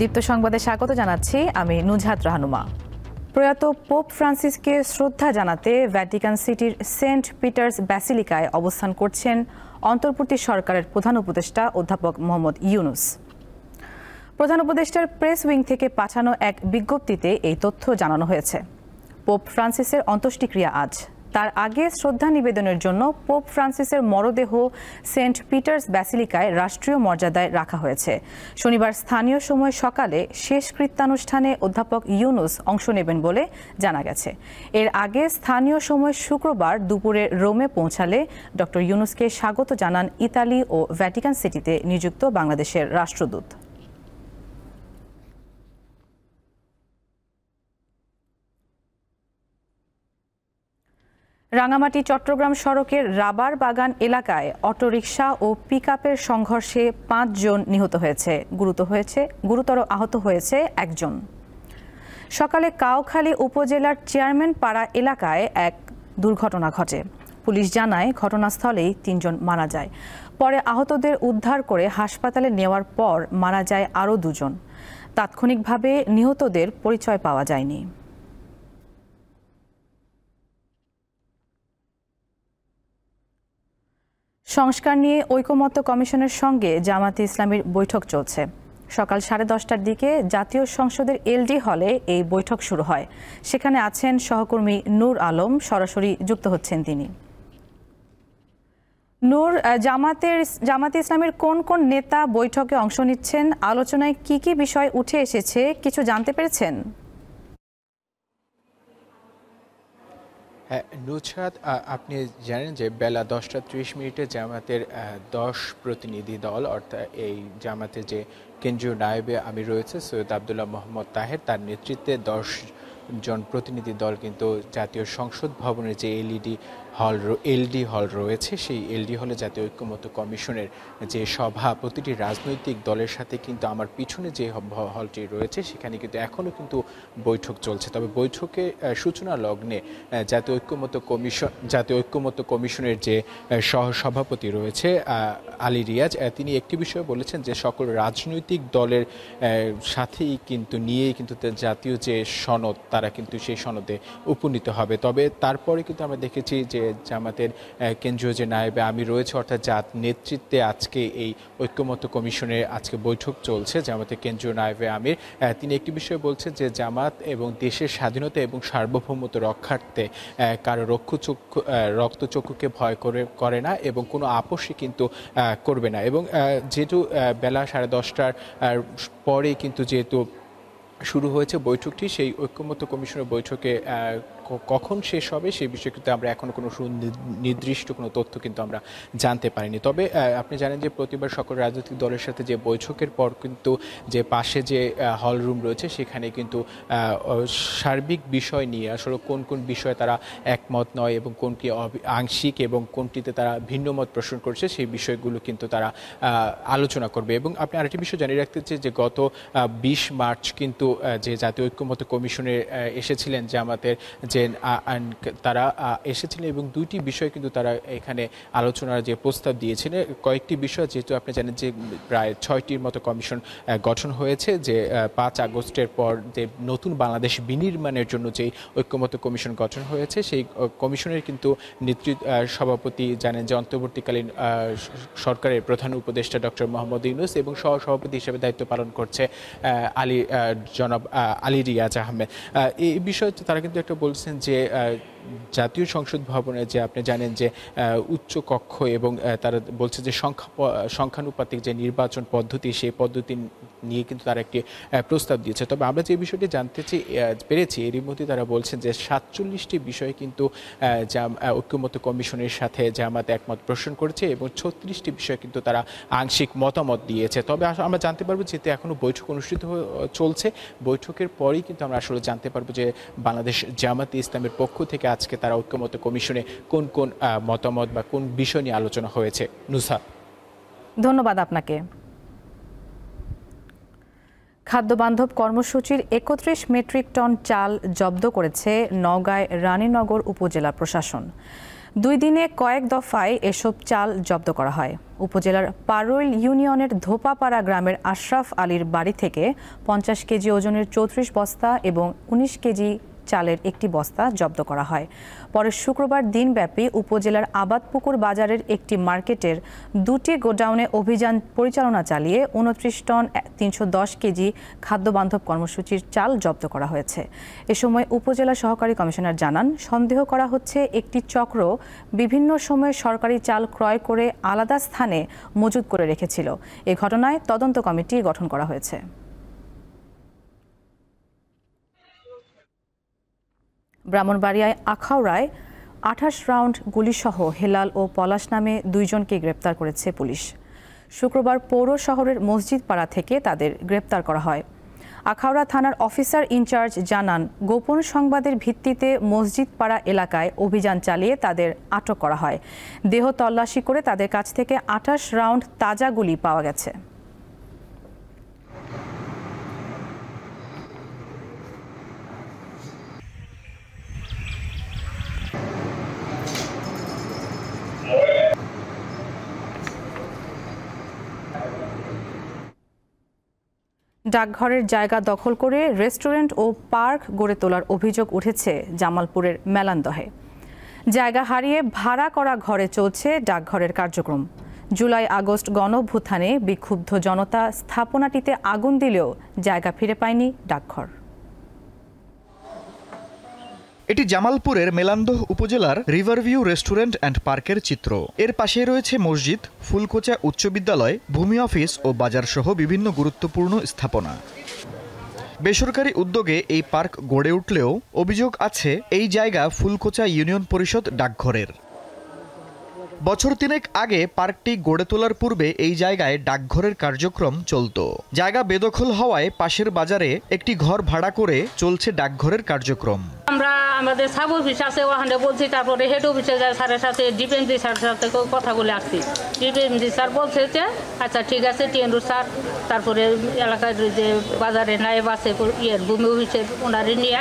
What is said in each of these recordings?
দীপ্ত সংবাদে স্বাগত জানাচ্ছি আমি নুজহাত রাহনুমা। প্রয়াত পোপ ফ্রান্সিসকে শ্রদ্ধা জানাতে ভ্যাটিকান সিটির সেন্ট পিটার্স ব্যাসিলিকায় অবস্থান করছেন অন্তর্বর্তী সরকারের প্রধান উপদেষ্টা অধ্যাপক মোহাম্মদ ইউনুস। প্রধান উপদেষ্টার প্রেস উইং থেকে পাঠানো এক বিজ্ঞপ্তিতে এই তথ্য জানানো হয়েছে। পোপ ফ্রান্সিসের অন্ত্যেষ্টিক্রিয়া আজ। তার আগে শ্রদ্ধা নিবেদনের জন্য পোপ ফ্রান্সিসের মরদেহ সেন্ট পিটার্স ব্যাসিলিকায় রাষ্ট্রীয় মর্যাদায় রাখা হয়েছে। শনিবার স্থানীয় সময় সকালে শেষ কৃত্যানুষ্ঠানে অধ্যাপক ইউনুস অংশ নেবেন বলে জানা গেছে। এর আগে স্থানীয় সময় শুক্রবার দুপুরে রোমে পৌঁছালে ডক্টর ইউনুসকে স্বাগত জানান ইতালি ও ভ্যাটিকান সিটিতে নিযুক্ত বাংলাদেশের রাষ্ট্রদূত। রাঙামাটি চট্টগ্রাম সড়কের রাবার বাগান এলাকায় অটোরিকশা ও পিকআপের সংঘর্ষে ৫ জন নিহত হয়েছে, গুরুতর আহত হয়েছে একজন। সকালে কাউখালী উপজেলার চেয়ারম্যান পাড়া এলাকায় এক দুর্ঘটনা ঘটে। পুলিশ জানায় ঘটনাস্থলেই ৩ জন মারা যায়। পরে আহতদের উদ্ধার করে হাসপাতালে নেওয়ার পর মারা যায় আরও ২ জন। তাৎক্ষণিকভাবে নিহতদের পরিচয় পাওয়া যায়নি। সংস্কার নিয়ে ঐকমত্য কমিশনের সঙ্গে জামায়াতে ইসলামীর বৈঠক চলছে। সকাল 10:30টার দিকে জাতীয় সংসদের এলডি হলে এই বৈঠক শুরু হয়। সেখানে আছেন সহকর্মী নূর আলম, সরাসরি যুক্ত হচ্ছেন তিনি। নূর, জামায়াতে ইসলামীর কোন কোন নেতা বৈঠকে অংশ নিচ্ছেন, আলোচনায় কি কি বিষয় উঠে এসেছে কিছু জানতে পেরেছেন? নুজহাত, আপনি জানেন যে বেলা 10:30 জামাতের 10 প্রতিনিধি দল, অর্থাৎ এই জামাতের যে কেন্দ্রীয় নায়েবে আমির রয়েছে সৈয়দ আবদুল্লাহ মোহাম্মদ তাহের, তার নেতৃত্বে 10 জন প্রতিনিধি দল কিন্তু জাতীয় সংসদ ভবনের যে এলডি হল রয়েছে সেই এলডি হলে জাতীয় ঐক্যমত্য কমিশনের যে সভা, প্রতিটি রাজনৈতিক দলের সাথে কিন্তু আমার পিছনে যে হলটি রয়েছে সেখানে কিন্তু এখনও কিন্তু বৈঠক চলছে। তবে বৈঠকে সূচনা লগ্নে জাতীয় ঐক্যমত্য কমিশনের যে সহসভাপতি রয়েছে আলী রিয়াজ, তিনি একটি বিষয় বলেছেন যে সকল রাজনৈতিক দলের সাথেই কিন্তু নিয়েই কিন্তু জাতীয় যে সনদ তারা কিন্তু সেই সনদে উপনীত হবে। তবে তারপরে কিন্তু আমরা দেখেছি যে জামাতের কেন্দ্রীয় যে নায়েবে আমির রয়েছে, অর্থাৎ যার নেতৃত্বে আজকে এই ঐক্যমত্য কমিশনের আজকে বৈঠক চলছে, জামাতের কেন্দ্রীয় নায়েবে আমির তিনি একটি বিষয় বলছেন যে জামাত এবং দেশের স্বাধীনতা এবং সার্বভৌমত্ব রক্ষার্থে কারো রক্তচক্ষুকে ভয় করে না এবং কোনো আপোষই কিন্তু করবে না। এবং যেহেতু বেলা 10:30টার পরে কিন্তু যেহেতু শুরু হয়েছে বৈঠকটি, সেই ঐক্যমত্য কমিশনের বৈঠকে কখন শেষ হবে সেই বিষয়ে কিন্তু আমরা এখনো কোনো নির্দিষ্ট কোনো তথ্য কিন্তু আমরা জানতে পারিনি। তবে আপনি জানেন যে প্রতিবার সকল রাজনৈতিক দলের সাথে যে বৈঠকের পর কিন্তু যে পাশে যে হল রুম রয়েছে সেখানে কিন্তু সার্বিক বিষয় নিয়ে আসলে কোন কোন বিষয়ে তারা একমত নয় এবং কোনটি আংশিক এবং কোনটিতে তারা ভিন্ন মত পোষণ করছে সেই বিষয়গুলো কিন্তু তারা আলোচনা করবে। এবং আপনি আরেকটি বিষয় জানিয়ে রাখতে চাই যে গত 20 মার্চ কিন্তু যে জাতীয় ঐক্যমত্য কমিশনে এসেছিলেন জামাতের যে তারা এসেছিলেন এবং 2টি বিষয় কিন্তু তারা এখানে আলোচনার যে প্রস্তাব দিয়েছিলেন। কয়েকটি বিষয় যেহেতু আপনি জানেন যে প্রায় 6টির মতো কমিশন গঠন হয়েছে, যে 5 আগস্টের পর যে নতুন বাংলাদেশ বিনির্মাণের জন্য যে ঐক্যমত্য কমিশন গঠন হয়েছে সেই কমিশনের কিন্তু সভাপতি জানেন যে অন্তর্বর্তীকালীন সরকারের প্রধান উপদেষ্টা ডক্টর মোহাম্মদ ইউনুস এবং সহসভাপতি হিসেবে দায়িত্ব পালন করছে জনাব আলী রিয়াজ আহমেদ। এই বিষয়ে তারা কিন্তু একটা বলছেন যে জাতীয় সংসদ ভবনে যে আপনি জানেন যে উচ্চ কক্ষ এবং তারা বলছে যে সংখ্যানুপাতিক যে নির্বাচন পদ্ধতি সেই পদ্ধতি নিয়ে কিন্তু তারা একটি প্রস্তাব দিয়েছে। তবে আমরা যে বিষয়টি জানতে পেরেছি এরই মধ্যে তারা বলছেন যে 47টি বিষয় কিন্তু ঐক্যমত্য কমিশনের সাথে জামাত একমত পোষণ করেছে এবং 36টি বিষয় কিন্তু তারা আংশিক মতামত দিয়েছে। তবে আমরা জানতে পারবো যেহেতু এখনও বৈঠক অনুষ্ঠিত চলছে, বৈঠকের পরেই কিন্তু আমরা আসলে জানতে পারবো যে বাংলাদেশ জামাতে ইসলামের পক্ষ থেকে আজকে তারা ঐক্যমত্য কমিশনে কোন কোন মতামত বা কোন বিষয় নিয়ে আলোচনা হয়েছে। নুসা, ধন্যবাদ আপনাকে। খাদ্যবান্ধব কর্মসূচির 31 মেট্রিক টন চাল জব্দ করেছে নওগাঁয় রানীনগর উপজেলা প্রশাসন। 2 দিনে কয়েক দফায় এসব চাল জব্দ করা হয়। উপজেলার পারৈল ইউনিয়নের ধোপাপাড়া গ্রামের আশরাফ আলীর বাড়ি থেকে 50 কেজি ওজনের 34 বস্তা এবং 19 কেজি চালের একটি বস্তা জব্দ করা হয়। পরে শুক্রবার দিনব্যাপী উপজেলার আবাদপুকুর বাজারের একটি মার্কেটের 2টি গোডাউনে অভিযান পরিচালনা চালিয়ে 29 টন 310 কেজি খাদ্যবান্ধব কর্মসূচির চাল জব্দ করা হয়েছে। এ সময় উপজেলা সহকারী কমিশনার জানান, সন্দেহ করা হচ্ছে একটি চক্র বিভিন্ন সময়ে সরকারি চাল ক্রয় করে আলাদা স্থানে মজুত করে রেখেছিল। এ ঘটনায় তদন্ত কমিটি গঠন করা হয়েছে। ব্রাহ্মণবাড়িয়ায় আখাউড়ায় 28 রাউন্ড গুলিসহ হেলাল ও পলাশ নামে 2 জনকে গ্রেপ্তার করেছে পুলিশ। শুক্রবার পৌর শহরের মসজিদ পাড়া থেকে তাদের গ্রেপ্তার করা হয়। আখাউড়া থানার অফিসার ইনচার্জ জানান, গোপন সংবাদের ভিত্তিতে মসজিদ পাড়া এলাকায় অভিযান চালিয়ে তাদের আটক করা হয়। দেহ তল্লাশি করে তাদের কাছ থেকে 28 রাউন্ড তাজা গুলি পাওয়া গেছে। ডাকঘরের জায়গা দখল করে রেস্টুরেন্ট ও পার্ক গড়ে তোলার অভিযোগ উঠেছে জামালপুরের মেলান্দহে। জায়গা হারিয়ে ভাড়া করা ঘরে চলছে ডাকঘরের কার্যক্রম। জুলাই আগস্ট গণঅভ্যুত্থানে বিক্ষুব্ধ জনতা স্থাপনাটিতে আগুন দিলেও জায়গা ফিরে পায়নি ডাকঘর। এটি জামালপুরের মেলান্দহ উপজেলার রিভারভিউ রেস্টুরেন্ট অ্যান্ড পার্কের চিত্র। এর পাশে রয়েছে মসজিদ, ফুলকোচা উচ্চ বিদ্যালয়, ভূমি অফিস ও বাজার সহ বিভিন্ন গুরুত্বপূর্ণ স্থাপনা। বেসরকারি উদ্যোগে এই পার্ক গড়ে উঠলেও অভিযোগ আছে এই জায়গা ফুলকোচা ইউনিয়ন পরিষদ ডাকঘরের। বছর 3 আগে পার্কটি গড়ে তোলার পূর্বে এই জায়গায় ডাকঘরের কার্যক্রম চলত। জায়গা বেদখল হওয়ায় পাশের বাজারে একটি ঘর ভাড়া করে চলছে ডাকঘরের কার্যক্রম। আমরা আমাদের সাব অফিস আছে ওখানে বলছি, তারপরে হেড অফিসে যায় স্যারের সাথে, ডিপেন্ডি স্যারের সাথে কথা বলে আসছি। ডিপেন্ডি স্যার বলছে যে আচ্ছা ঠিক আছে টিএনরু স্যার, তারপরে এলাকার যে বাজারে নায়েব আছে ভূমি অফিসের ওনারে নিয়ে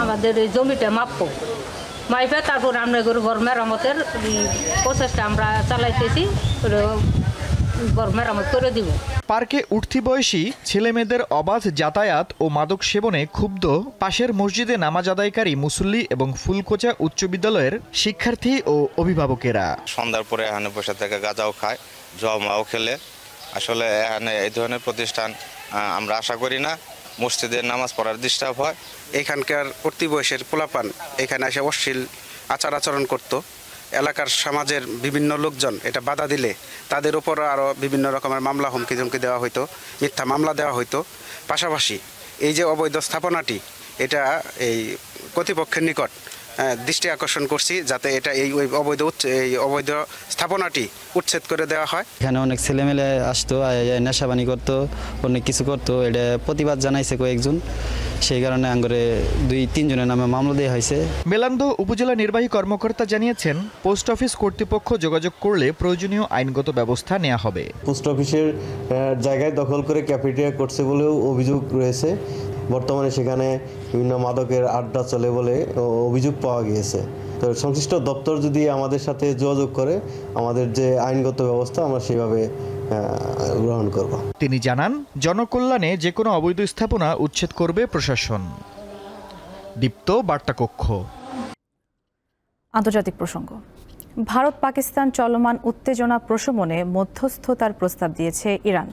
আমাদের এই জমিটা মাপবো, মাইপে তারপর আমরা ঘর মেরামতের প্রচেষ্টা আমরা চালাইতেছি, ঘর মেরামত করে দিব। পার্কে উঠতি বয়সী ছেলেমেয়েদের অবাধ যাতায়াত ও মাদক সেবনে ক্ষুব্ধ পাশের মসজিদে নামাজ আদায়কারী মুসল্লি এবং ফুলকোচা উচ্চ বিদ্যালয়ের শিক্ষার্থী ও অভিভাবকেরা। সন্ধ্যার পরে এখানে বসে থেকে গাঁজাও খায়, জমাও খেলে। আসলে এখানে এই ধরনের প্রতিষ্ঠান আমরা আশা করি না। মসজিদে নামাজ পড়ার ডিস্টার্ব হয়। এখানকার প্রতি বয়সের পোলাপান এখানে এসে অশ্লীল আচরণ করত। এলাকার সমাজের বিভিন্ন লোকজন এটা বাধা দিলে তাদের উপর আরও বিভিন্ন রকমের মামলা হুমকি দেওয়া হইতো, মিথ্যা মামলা দেওয়া হইতো। পাশাপাশি এই যে অবৈধ স্থাপনাটি, এটা এই কর্তৃপক্ষের নিকট দৃষ্টি আকর্ষণ করছি যাতে এটা এই অবৈধ স্থাপনাটি উচ্ছেদ করে দেওয়া হয়। এখানে অনেক ছেলেমেলে আসতো, নেশাবানি করতো, অনেক কিছু করতো। এটা প্রতিবাদ জানাইছে কয়েকজন, সেই কারণে আঙ্গরে 2-3 জনের নামে মামলা দেওয়া হয়েছে। মেলান্দহ উপজেলা নির্বাহী কর্মকর্তা জানিয়েছেন, পোস্ট অফিস কর্তৃপক্ষ যোগাযোগ করলে প্রয়োজনীয় আইনগত ব্যবস্থা নেওয়া হবে। পোস্ট অফিসের জায়গায় দখল করে ক্যাফেটেরিয়া করছে বলেও অভিযোগ রয়েছে। বর্তমানে সেখানে বিভিন্ন মাদকের আড্ডা চলে বলে অভিযোগ পাওয়া গিয়েছে। তো সংশ্লিষ্ট দপ্তর যদি আমাদের সাথে যোগাযোগ করে আমাদের যে আইনগত ব্যবস্থা আমরা সেভাবে গ্রহণ করব। তিনি জানান, জনকল্যাণে যে কোনো অবৈধ স্থাপনা উচ্ছেদ করবে প্রশাসন। দীপ্ত বার্তা কক্ষ। আন্তর্জাতিক প্রসঙ্গ। ভারত পাকিস্তান চলমান উত্তেজনা প্রশমনে মধ্যস্থতার প্রস্তাব দিয়েছে ইরান।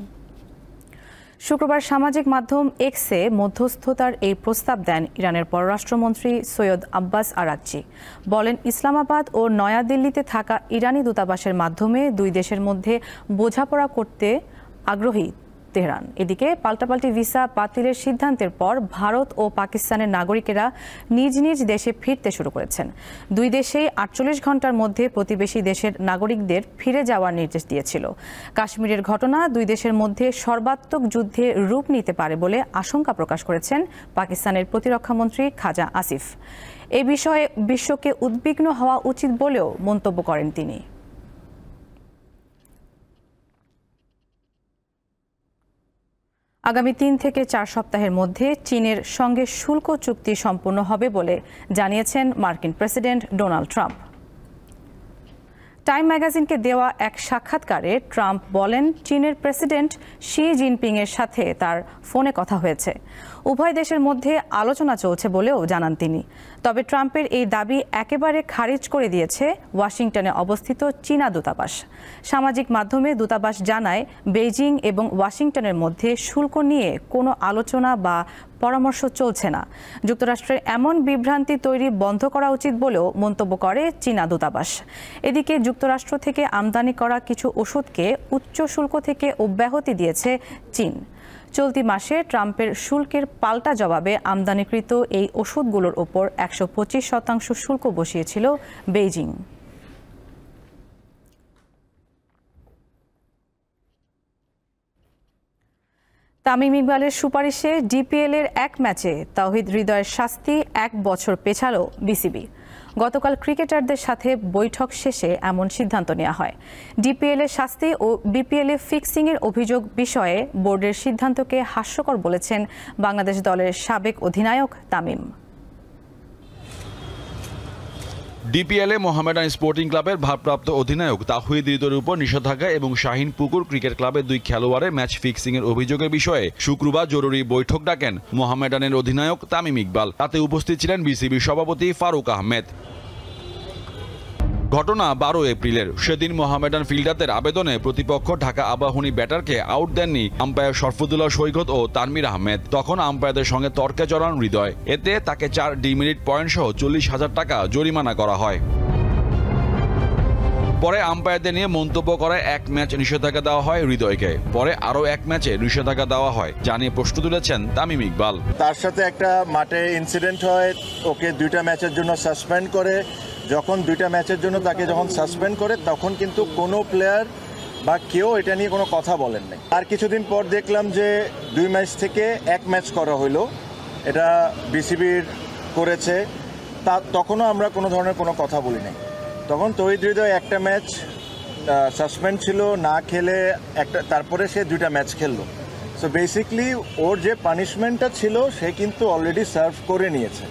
শুক্রবার সামাজিক মাধ্যম এক্সে মধ্যস্থতার এই প্রস্তাব দেন ইরানের পররাষ্ট্রমন্ত্রী সৈয়দ আব্বাস আরাকচি। বলেন, ইসলামাবাদ ও নয়াদিল্লিতে থাকা ইরানি দূতাবাসের মাধ্যমে 2 দেশের মধ্যে বোঝাপড়া করতে আগ্রহী তেহরান। এদিকে পাল্টাপাল্টি ভিসা বাতিলের সিদ্ধান্তের পর ভারত ও পাকিস্তানের নাগরিকেরা নিজ নিজ দেশে ফিরতে শুরু করেছেন। 2 দেশেই 48 ঘন্টার মধ্যে প্রতিবেশী দেশের নাগরিকদের ফিরে যাওয়ার নির্দেশ দিয়েছিল। কাশ্মীরের ঘটনা 2 দেশের মধ্যে সর্বাত্মক যুদ্ধে রূপ নিতে পারে বলে আশঙ্কা প্রকাশ করেছেন পাকিস্তানের প্রতিরক্ষামন্ত্রী খাজা আসিফ। এ বিষয়ে বিশ্বকে উদ্বিগ্ন হওয়া উচিত বলেও মন্তব্য করেন তিনি। আগামী 3 থেকে 4 সপ্তাহের মধ্যে চীনের সঙ্গে শুল্ক চুক্তি সম্পন্ন হবে বলে জানিয়েছেন মার্কিন প্রেসিডেন্ট ডোনাল্ড ট্রাম্প। টাইম ম্যাগাজিনকে দেওয়া এক সাক্ষাৎকারে ট্রাম্প বলেন, চীনের প্রেসিডেন্ট শি জিনপিংয়ের সাথে তার ফোনে কথা হয়েছে। উভয় দেশের মধ্যে আলোচনা চলছে বলেও জানান তিনি। তবে ট্রাম্পের এই দাবি একেবারে খারিজ করে দিয়েছে ওয়াশিংটনে অবস্থিত চীনা দূতাবাস। সামাজিক মাধ্যমে দূতাবাস জানায়, বেইজিং এবং ওয়াশিংটনের মধ্যে শুল্ক নিয়ে কোনো আলোচনা বা পরামর্শ চলছে না। যুক্তরাষ্ট্রের এমন বিভ্রান্তি তৈরি বন্ধ করা উচিত বলেও মন্তব্য করে চীনা দূতাবাস। এদিকে যুক্তরাষ্ট্র থেকে আমদানি করা কিছু ওষুধকে উচ্চ শুল্ক থেকে অব্যাহতি দিয়েছে চীন। চলতি মাসে ট্রাম্পের শুল্কের পাল্টা জবাবে আমদানিকৃত এই ওষুধগুলোর ওপর 125% শুল্ক বসিয়েছিল বেইজিং। তামিম ইকবালের সুপারিশে ডিপিএল-এর এক ম্যাচে তাওহিদ হৃদয়ের শাস্তি 1 বছর পেছালো বিসিবি। গতকাল ক্রিকেটারদের সাথে বৈঠক শেষে এমন সিদ্ধান্ত নেওয়া হয়। ডিপিএল-এর শাস্তি ও বিপিএল-এ ফিক্সিংয়ের অভিযোগ বিষয়ে বোর্ডের সিদ্ধান্তকে হাস্যকর বলেছেন বাংলাদেশ দলের সাবেক অধিনায়ক তামিম। ডিপিএলে মোহামেডান স্পোর্টিং ক্লাবের ভারপ্রাপ্ত অধিনায়ক তাওহিদ হৃদয়ের উপর নিষেধাজ্ঞা এবং শাহিনপুকুর ক্রিকেট ক্লাবের 2 খেলোয়াড়ের ম্যাচ ফিক্সিংয়ের অভিযোগের বিষয়ে শুক্রবার জরুরি বৈঠক ডাকেন মোহামেডানের অধিনায়ক তামিম ইকবাল। তাতে উপস্থিত ছিলেন বিসিবির সভাপতি ফারুক আহমেদ। ঘটনা 12 এপ্রিলের। সেদিন মোহামেডান ফিল্ডারদের আবেদনে প্রতিপক্ষ ঢাকা আবাহনী ব্যাটারকে আউট দেননি আম্পায়ার শরফুদ্দুল্লাহ সৈকত ও তানমির আহমেদ। তখন আম্পায়ারদের সঙ্গে তর্কে জড়ান হৃদয়। এতে তাকে 4 ডিমেরিট পয়েন্ট সহ 40,000 টাকা জরিমানা করা হয়। পরে আম্পায়ারদের নিয়ে মন্তব্য করায় 1 ম্যাচ নিষেধাজ্ঞা দেওয়া হয় হৃদয়কে। পরে আরও 1 ম্যাচে নিষেধাজ্ঞা দেওয়া হয়, যা নিয়ে প্রশ্ন তুলেছেন তামিম ইকবাল। তার সাথে একটা মাঠে ইনসিডেন্ট হয়, ওকে 2টা ম্যাচের জন্য সাসপেন্ড করে। যখন 2টা ম্যাচের জন্য তাকে যখন সাসপেন্ড করে, তখন কিন্তু কোনো প্লেয়ার বা কেউ এটা নিয়ে কোনো কথা বলেন নাই। আর কিছুদিন পর দেখলাম যে 2 ম্যাচ থেকে 1 ম্যাচ করা হলো, এটা বিসিবির করেছে। তখনও আমরা কোনো ধরনের কোনো কথা বলি নাই। তখন তৌহিদ হৃদয় 1টা ম্যাচ সাসপেন্ড ছিল, না খেলে তারপরে সে 2টা ম্যাচ খেললো। সো বেসিকলি ওর যে পানিশমেন্টটা ছিল সে কিন্তু অলরেডি সার্ভ করে নিয়েছে।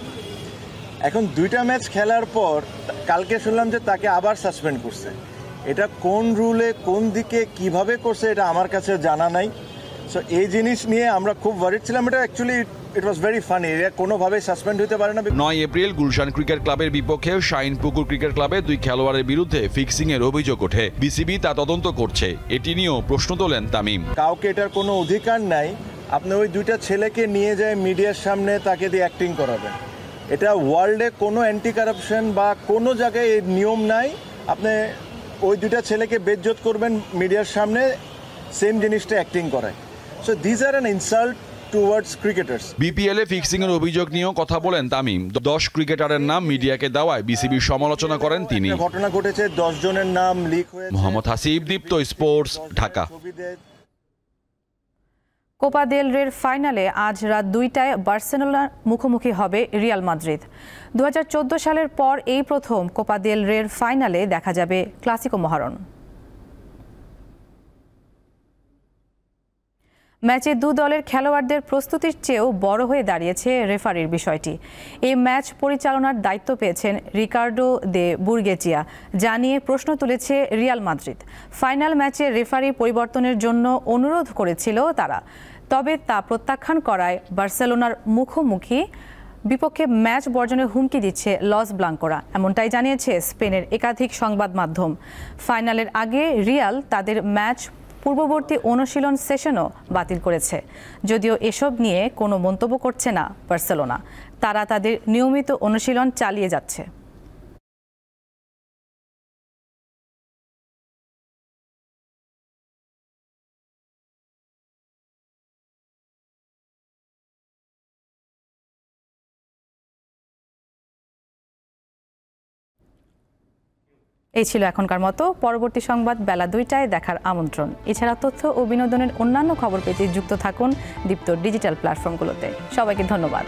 এখন 2টা ম্যাচ খেলার পর কালকে শুনলাম যে তাকে আবার সাসপেন্ড করছে। এটা কোন রুলে, কোন দিকে, কিভাবে করছে, এটা আমার কাছে জানা নাই। সো এই জিনিস নিয়ে আমরা খুব ওয়ারিড ছিলাম। এটা actually it was very funny. এটা কোনোভাবে সাসপেন্ড হতে পারে না। 9 এপ্রিল গুলশান ক্রিকেট ক্লাবের বিপক্ষে শাহিনপুকুর ক্রিকেট ক্লাবের 2 খেলোয়াড়ের বিরুদ্ধে ফিক্সিংয়ের অভিযোগ ওঠে। বিসিবি তা তদন্ত করছে। এটি নিয়েও প্রশ্ন তোলেন তামিম। কাউকে এটার কোনো অধিকার নাই আপনি ওই 2টা ছেলেকে নিয়ে যায় মিডিয়ার সামনে তাকে দিয়ে অ্যাক্টিং করাবেন। এটা ওয়ার্ল্ডে কোনো অ্যান্টি কারাপশন বা কোনো জায়গায় এই নিয়ম নাই। আপনি ওই 2টা ছেলেকে বেজ্জত করবেন মিডিয়ার সামনে, সেম জিনিসটা অ্যাক্টিং করায়। So this are an insult towards cricketers. বিপিএলে ফিক্সিংয়ের অভিযোগ নিয়েও কথা বলেন তামিম। 10 ক্রিকেটারের নাম মিডিয়াকে দেওয়ায় বিসিবির সমালোচনা করেন তিনি। ঘটনা ঘটেছে, 10 জনের নাম লিক হয়েছে। মোহাম্মদ হাসিব, দীপ্ত স্পোর্টস, ঢাকা। কোপা দেল রের ফাইনালে আজ রাত 2টায় বার্সেলোনার মুখোমুখি হবে রিয়াল মাদ্রিদ। 2014 সালের পর এই প্রথম কোপা দেল রের ফাইনালে দেখা যাবে ক্লাসিকো মহারণ। ম্যাচে 2 দলের খেলোয়াড়দের প্রস্তুতির চেয়েও বড় হয়ে দাঁড়িয়েছে রেফারির বিষয়টি। এই ম্যাচ পরিচালনার দায়িত্ব পেয়েছেন রিকার্ডো দে বুর্গেচিয়া, যা নিয়ে প্রশ্ন তুলেছে রিয়াল মাদ্রিদ। ফাইনাল ম্যাচে রেফারি পরিবর্তনের জন্য অনুরোধ করেছিল তারা, তবে তা প্রত্যাখ্যান করায় বার্সেলোনার মুখোমুখি বিপক্ষে ম্যাচ বর্জনের হুমকি দিচ্ছে লস ব্লাঙ্কোরা, এমনটাই জানিয়েছে স্পেনের একাধিক সংবাদ মাধ্যম। ফাইনালের আগে রিয়াল তাদের ম্যাচ পূর্ববর্তী অনুশীলন সেশনও বাতিল করেছে। যদিও এসব নিয়ে কোনো মন্তব্য করছে না বার্সেলোনা, তারা তাদের নিয়মিত অনুশীলন চালিয়ে যাচ্ছে। এই ছিল এখনকার মতো। পরবর্তী সংবাদ বেলা 2টায় দেখার আমন্ত্রণ। এছাড়া তথ্য ও বিনোদনের অন্যান্য খবর পেতে যুক্ত থাকুন দীপ্ত ডিজিটাল প্ল্যাটফর্মগুলোতে। সবাইকে ধন্যবাদ।